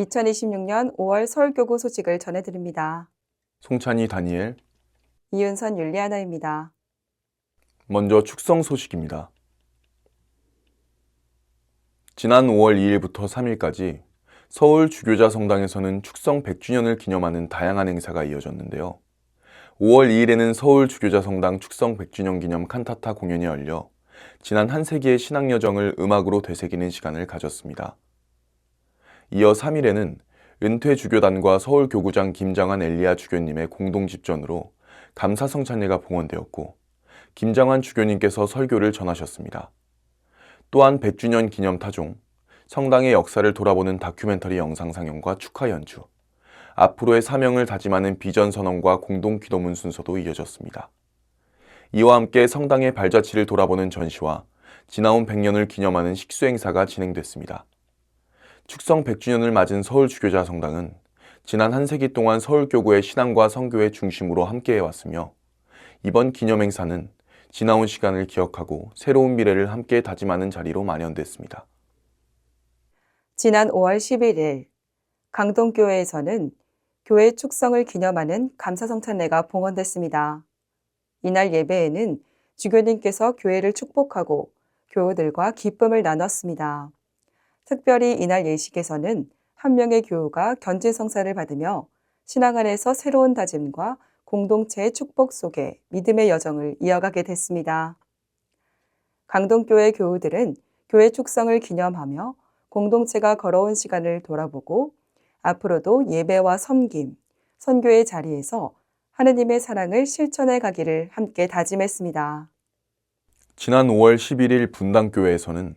2026년 5월 서울교구 소식을 전해드립니다. 송찬희 다니엘. 이윤선 율리아나입니다. 먼저 축성 소식입니다. 지난 5월 2일부터 3일까지 서울 주교자 성당에서는 축성 100주년을 기념하는 다양한 행사가 이어졌는데요. 5월 2일에는 서울 주교자 성당 축성 100주년 기념 칸타타 공연이 열려 지난 한 세기의 신앙 여정을 음악으로 되새기는 시간을 가졌습니다. 이어 3일에는 은퇴 주교단과 서울 교구장 김장한 엘리야 주교님의 공동 집전으로 감사 성찬례가 봉헌되었고 김장한 주교님께서 설교를 전하셨습니다. 또한 100주년 기념 타종, 성당의 역사를 돌아보는 다큐멘터리 영상 상영과 축하 연주, 앞으로의 사명을 다짐하는 비전 선언과 공동 기도문 순서도 이어졌습니다. 이와 함께 성당의 발자취를 돌아보는 전시와 지나온 100년을 기념하는 식수 행사가 진행됐습니다. 축성 100주년을 맞은 서울 주교자 성당은 지난 한 세기 동안 서울교구의 신앙과 선교의 중심으로 함께해왔으며 이번 기념 행사는 지나온 시간을 기억하고 새로운 미래를 함께 다짐하는 자리로 마련됐습니다. 지난 5월 11일 강동교회에서는 교회 축성을 기념하는 감사성찬례가 봉헌됐습니다. 이날 예배에는 주교님께서 교회를 축복하고 교우들과 기쁨을 나눴습니다. 특별히 이날 예식에서는 한 명의 교우가 견진성사를 받으며 신앙 안에서 새로운 다짐과 공동체의 축복 속에 믿음의 여정을 이어가게 됐습니다. 강동교회 교우들은 교회 축성을 기념하며 공동체가 걸어온 시간을 돌아보고 앞으로도 예배와 섬김, 선교의 자리에서 하느님의 사랑을 실천해 가기를 함께 다짐했습니다. 지난 5월 11일 분당교회에서는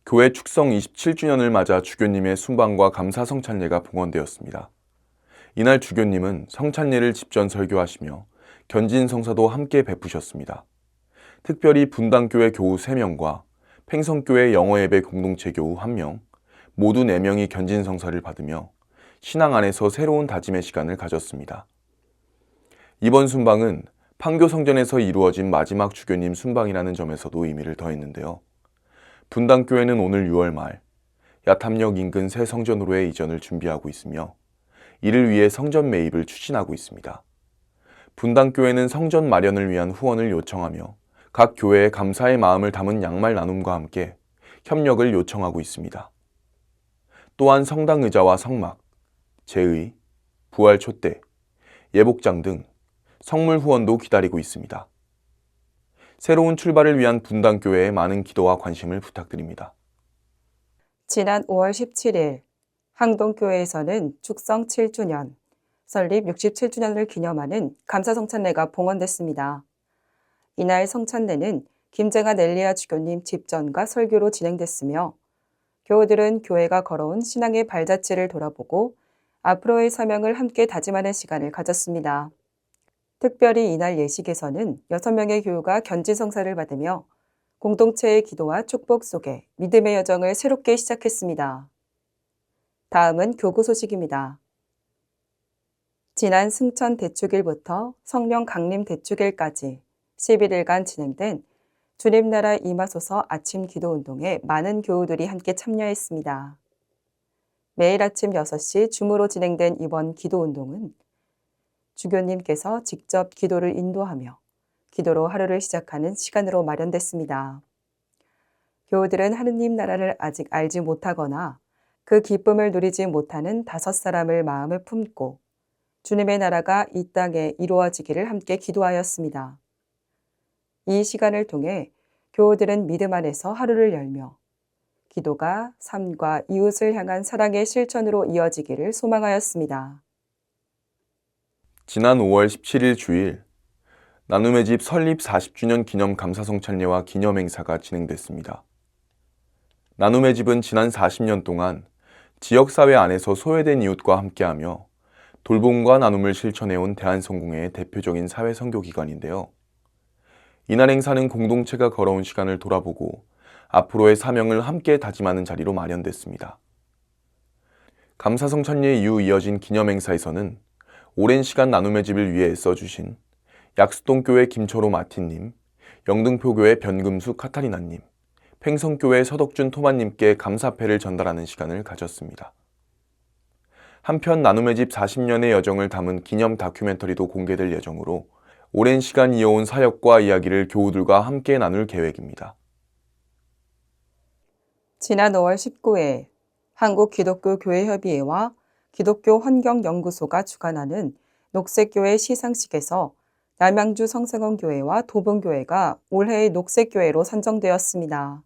교회 축성 27주년을 맞아 주교님의 순방과 감사 성찬례가 봉헌되었습니다. 이날 주교님은 성찬례를 집전 설교하시며 견진 성사도 함께 베푸셨습니다. 특별히 분당교회 교우 3명과 팽성교회 영어예배 공동체 교우 1명, 모두 4명이 견진 성사를 받으며 신앙 안에서 새로운 다짐의 시간을 가졌습니다. 이번 순방은 판교 성전에서 이루어진 마지막 주교님 순방이라는 점에서도 의미를 더했는데요. 분당교회는 오늘 6월 말 야탐역 인근 새 성전으로의 이전을 준비하고 있으며 이를 위해 성전 매입을 추진하고 있습니다. 분당교회는 성전 마련을 위한 후원을 요청하며 각 교회의 감사의 마음을 담은 양말 나눔과 함께 협력을 요청하고 있습니다. 또한 성당 의자와 성막, 제의, 부활 촛대, 예복장 등 성물 후원도 기다리고 있습니다. 새로운 출발을 위한 분당교회의 많은 기도와 관심을 부탁드립니다. 지난 5월 17일 항동교회에서는 축성 7주년, 설립 67주년을 기념하는 감사성찬례가 봉헌됐습니다. 이날 성찬례는 김장한 엘리야 주교님 집전과 설교로 진행됐으며 교우들은 교회가 걸어온 신앙의 발자취를 돌아보고 앞으로의 사명을 함께 다짐하는 시간을 가졌습니다. 특별히 이날 예식에서는 6명의 교우가 견진성사를 받으며 공동체의 기도와 축복 속에 믿음의 여정을 새롭게 시작했습니다. 다음은 교구 소식입니다. 지난 승천 대축일부터 성령 강림 대축일까지 11일간 진행된 주님 나라 임하소서 아침 기도운동에 많은 교우들이 함께 참여했습니다. 매일 아침 6시 줌으로 진행된 이번 기도운동은 주교님께서 직접 기도를 인도하며 기도로 하루를 시작하는 시간으로 마련됐습니다. 교우들은 하느님 나라를 아직 알지 못하거나 그 기쁨을 누리지 못하는 5사람을 마음을 품고 주님의 나라가 이 땅에 이루어지기를 함께 기도하였습니다. 이 시간을 통해 교우들은 믿음 안에서 하루를 열며 기도가 삶과 이웃을 향한 사랑의 실천으로 이어지기를 소망하였습니다. 지난 5월 17일 주일 나눔의 집 설립 40주년 기념 감사성찬례와 기념행사가 진행됐습니다. 나눔의 집은 지난 40년 동안 지역사회 안에서 소외된 이웃과 함께하며 돌봄과 나눔을 실천해온 대한성공회의 대표적인 사회선교기관인데요. 이날 행사는 공동체가 걸어온 시간을 돌아보고 앞으로의 사명을 함께 다짐하는 자리로 마련됐습니다. 감사성찬례 이후 이어진 기념행사에서는 오랜 시간 나눔의 집을 위해 애써주신 약수동교회 김철호 마틴님, 영등포교회 변금수 카타리나님, 팽성교회 서덕준 토마님께 감사패를 전달하는 시간을 가졌습니다. 한편 나눔의 집 40년의 여정을 담은 기념 다큐멘터리도 공개될 예정으로 오랜 시간 이어온 사역과 이야기를 교우들과 함께 나눌 계획입니다. 지난 5월 19일 한국기독교교회협의회와 기독교환경연구소가 주관하는 녹색교회 시상식에서 남양주 성생원교회와 도봉교회가 올해의 녹색교회로 선정되었습니다.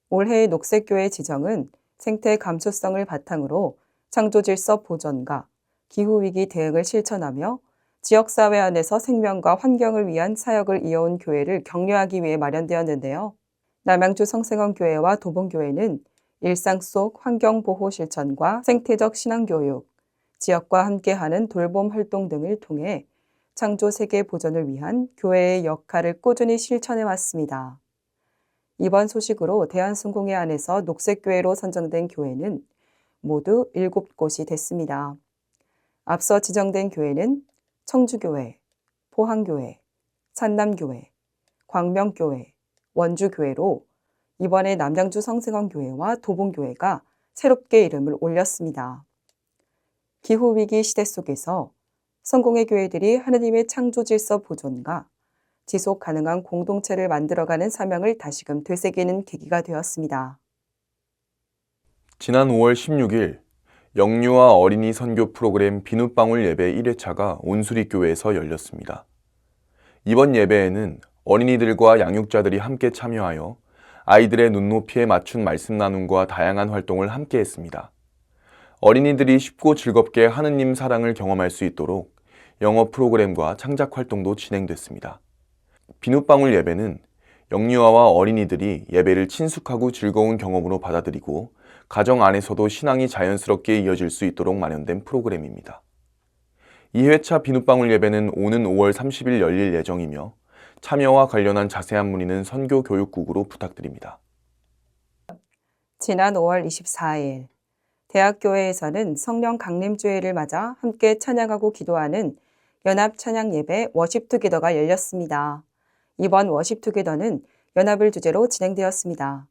올해의 녹색교회 지정은 생태 감수성을 바탕으로 창조질서 보존과 기후위기 대응을 실천하며 지역사회 안에서 생명과 환경을 위한 사역을 이어온 교회를 격려하기 위해 마련되었는데요. 남양주 성생원교회와 도봉교회는 일상 속 환경보호 실천과 생태적 신앙교육, 지역과 함께하는 돌봄 활동 등을 통해 창조 세계 보존을 위한 교회의 역할을 꾸준히 실천해 왔습니다. 이번 소식으로 대한순공회 안에서 녹색교회로 선정된 교회는 모두 7곳이 됐습니다. 앞서 지정된 교회는 청주교회, 포항교회, 산남교회, 광명교회, 원주교회로 이번에 남양주 성생원교회와 도봉교회가 새롭게 이름을 올렸습니다. 기후위기 시대 속에서 성공의 교회들이 하느님의 창조 질서 보존과 지속 가능한 공동체를 만들어가는 사명을 다시금 되새기는 계기가 되었습니다. 지난 5월 16일 영유아 어린이 선교 프로그램 비눗방울 예배 1회차가 온수리교회에서 열렸습니다. 이번 예배에는 어린이들과 양육자들이 함께 참여하여 아이들의 눈높이에 맞춘 말씀 나눔과 다양한 활동을 함께 했습니다. 어린이들이 쉽고 즐겁게 하느님 사랑을 경험할 수 있도록 영어 프로그램과 창작 활동도 진행됐습니다. 비눗방울 예배는 영유아와 어린이들이 예배를 친숙하고 즐거운 경험으로 받아들이고 가정 안에서도 신앙이 자연스럽게 이어질 수 있도록 마련된 프로그램입니다. 2회차 비눗방울 예배는 오는 5월 30일 열릴 예정이며 참여와 관련한 자세한 문의는 선교교육국으로 부탁드립니다. 지난 5월 24일 대학교회에서는 성령 강림주일을 맞아 함께 찬양하고 기도하는 연합 찬양 예배 워십투게더가 열렸습니다. 이번 워십투게더는 연합을 주제로 진행되었습니다.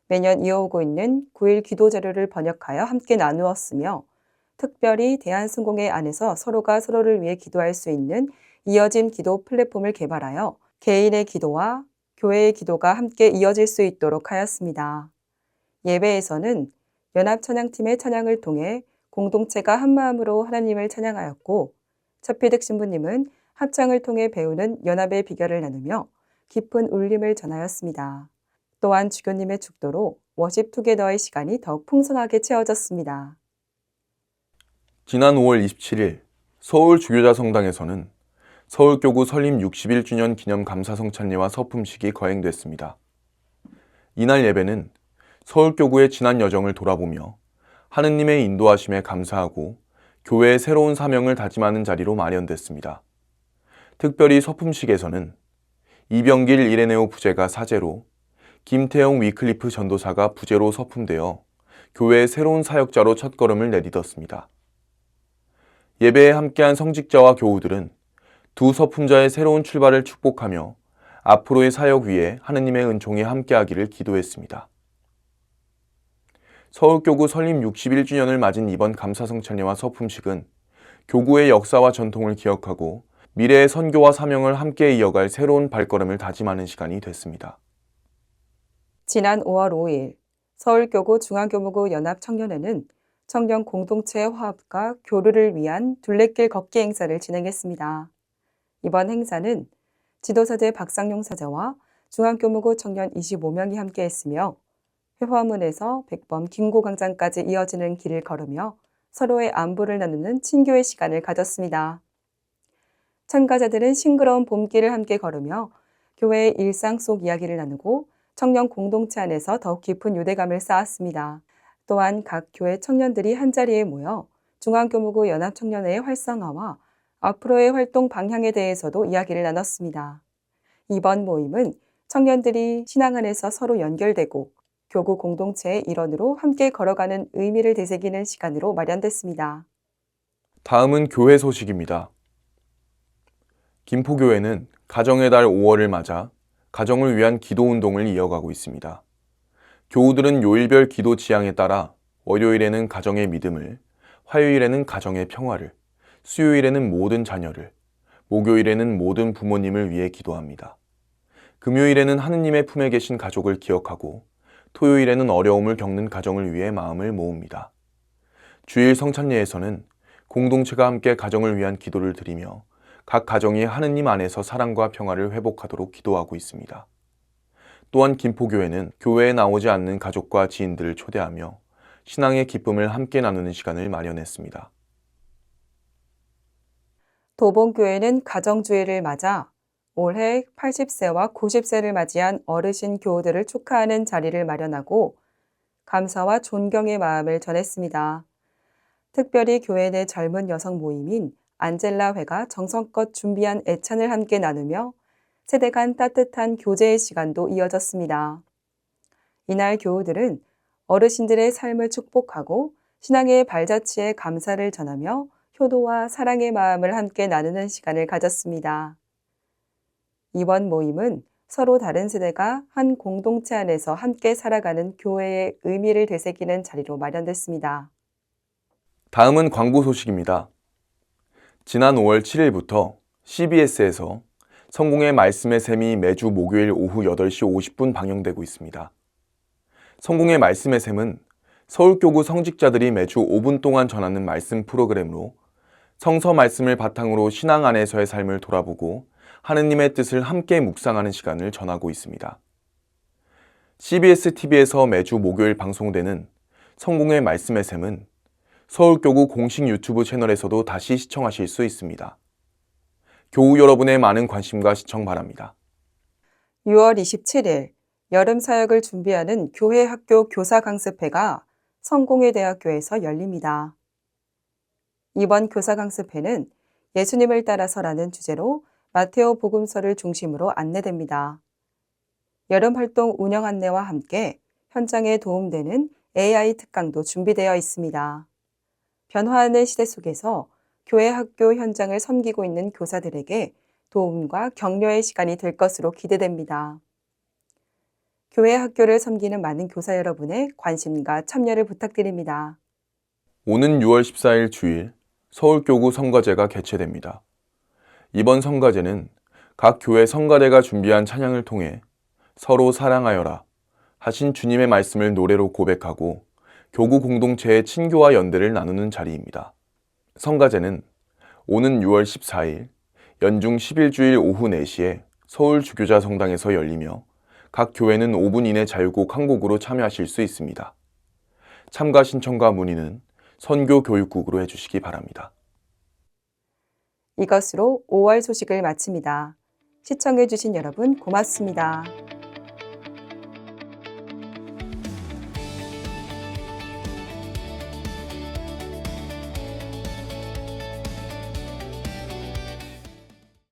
매년 이어오고 있는 9일 기도 자료를 번역하여 함께 나누었으며 특별히 대한순공회 안에서 서로가 서로를 위해 기도할 수 있는 이어짐 기도 플랫폼을 개발하여 개인의 기도와 교회의 기도가 함께 이어질 수 있도록 하였습니다. 예배에서는 연합찬양팀의 찬양을 통해 공동체가 한마음으로 하나님을 찬양하였고 차피득 신부님은 합창을 통해 배우는 연합의 비결을 나누며 깊은 울림을 전하였습니다. 또한 주교님의 축도로 워십투게더의 시간이 더욱 풍성하게 채워졌습니다. 지난 5월 27일 서울 주교자 성당에서는 서울교구 설립 61주년 기념 감사성찬례와 서품식이 거행됐습니다. 이날 예배는 서울교구의 지난 여정을 돌아보며 하느님의 인도하심에 감사하고 교회의 새로운 사명을 다짐하는 자리로 마련됐습니다. 특별히 서품식에서는 이병길 이레네오 부제가 사제로 김태영 위클리프 전도사가 부제로 서품되어 교회의 새로운 사역자로 첫걸음을 내딛었습니다. 예배에 함께한 성직자와 교우들은 두 서품자의 새로운 출발을 축복하며 앞으로의 사역 위에 하느님의 은총이 함께하기를 기도했습니다. 서울교구 설립 61주년을 맞은 이번 감사성찬례와 서품식은 교구의 역사와 전통을 기억하고 미래의 선교와 사명을 함께 이어갈 새로운 발걸음을 다짐하는 시간이 됐습니다. 지난 5월 5일 서울교구 중앙교무구 연합청년회는 청년 공동체의 화합과 교류를 위한 둘레길 걷기 행사를 진행했습니다. 이번 행사는 지도사제 박상용 사자와 중앙교무구 청년 25명이 함께했으며 회화문에서 백범 김고광장까지 이어지는 길을 걸으며 서로의 안부를 나누는 친교의 시간을 가졌습니다. 참가자들은 싱그러운 봄길을 함께 걸으며 교회의 일상 속 이야기를 나누고 청년 공동체 안에서 더욱 깊은 유대감을 쌓았습니다. 또한 각 교회 청년들이 한자리에 모여 중앙교무구 연합청년회의 활성화와 앞으로의 활동 방향에 대해서도 이야기를 나눴습니다. 이번 모임은 청년들이 신앙 안에서 서로 연결되고 교구 공동체의 일원으로 함께 걸어가는 의미를 되새기는 시간으로 마련됐습니다. 다음은 교회 소식입니다. 김포교회는 가정의 달 5월을 맞아 가정을 위한 기도 운동을 이어가고 있습니다. 교우들은 요일별 기도 지향에 따라 월요일에는 가정의 믿음을, 화요일에는 가정의 평화를, 수요일에는 모든 자녀를, 목요일에는 모든 부모님을 위해 기도합니다. 금요일에는 하느님의 품에 계신 가족을 기억하고 토요일에는 어려움을 겪는 가정을 위해 마음을 모읍니다. 주일 성찬예에서는 공동체가 함께 가정을 위한 기도를 드리며 각 가정이 하느님 안에서 사랑과 평화를 회복하도록 기도하고 있습니다. 또한 김포교회는 교회에 나오지 않는 가족과 지인들을 초대하며 신앙의 기쁨을 함께 나누는 시간을 마련했습니다. 도봉교회는 가정주일을 맞아 올해 80세와 90세를 맞이한 어르신 교우들을 축하하는 자리를 마련하고 감사와 존경의 마음을 전했습니다. 특별히 교회 내 젊은 여성 모임인 안젤라회가 정성껏 준비한 애찬을 함께 나누며 세대 간 따뜻한 교제의 시간도 이어졌습니다. 이날 교우들은 어르신들의 삶을 축복하고 신앙의 발자취에 감사를 전하며 효도와 사랑의 마음을 함께 나누는 시간을 가졌습니다. 이번 모임은 서로 다른 세대가 한 공동체 안에서 함께 살아가는 교회의 의미를 되새기는 자리로 마련됐습니다. 다음은 광고 소식입니다. 지난 5월 7일부터 CBS에서 성공의 말씀의 샘이 매주 목요일 오후 8시 50분 방영되고 있습니다. 성공의 말씀의 샘은 서울교구 성직자들이 매주 5분 동안 전하는 말씀 프로그램으로 성서 말씀을 바탕으로 신앙 안에서의 삶을 돌아보고 하느님의 뜻을 함께 묵상하는 시간을 전하고 있습니다. CBS TV에서 매주 목요일 방송되는 성공의 말씀의 샘은 서울교구 공식 유튜브 채널에서도 다시 시청하실 수 있습니다. 교우 여러분의 많은 관심과 시청 바랍니다. 6월 27일 여름 사역을 준비하는 교회 학교 교사 강습회가 성공회 대학교에서 열립니다. 이번 교사 강습회는 예수님을 따라서라는 주제로 마테오 복음서를 중심으로 안내됩니다. 여름 활동 운영 안내와 함께 현장에 도움되는 AI 특강도 준비되어 있습니다. 변화하는 시대 속에서 교회 학교 현장을 섬기고 있는 교사들에게 도움과 격려의 시간이 될 것으로 기대됩니다. 교회 학교를 섬기는 많은 교사 여러분의 관심과 참여를 부탁드립니다. 오는 6월 14일 주일 서울교구 성가제가 개최됩니다. 이번 성가제는 각 교회 성가대가 준비한 찬양을 통해 서로 사랑하여라 하신 주님의 말씀을 노래로 고백하고 교구 공동체의 친교와 연대를 나누는 자리입니다. 성가제는 오는 6월 14일 연중 11주일 오후 4시에 서울 주교자 성당에서 열리며 각 교회는 5분 이내 자유곡 한 곡으로 참여하실 수 있습니다. 참가 신청과 문의는 선교교육국으로 해주시기 바랍니다. 이것으로 5월 소식을 마칩니다. 시청해주신 여러분 고맙습니다.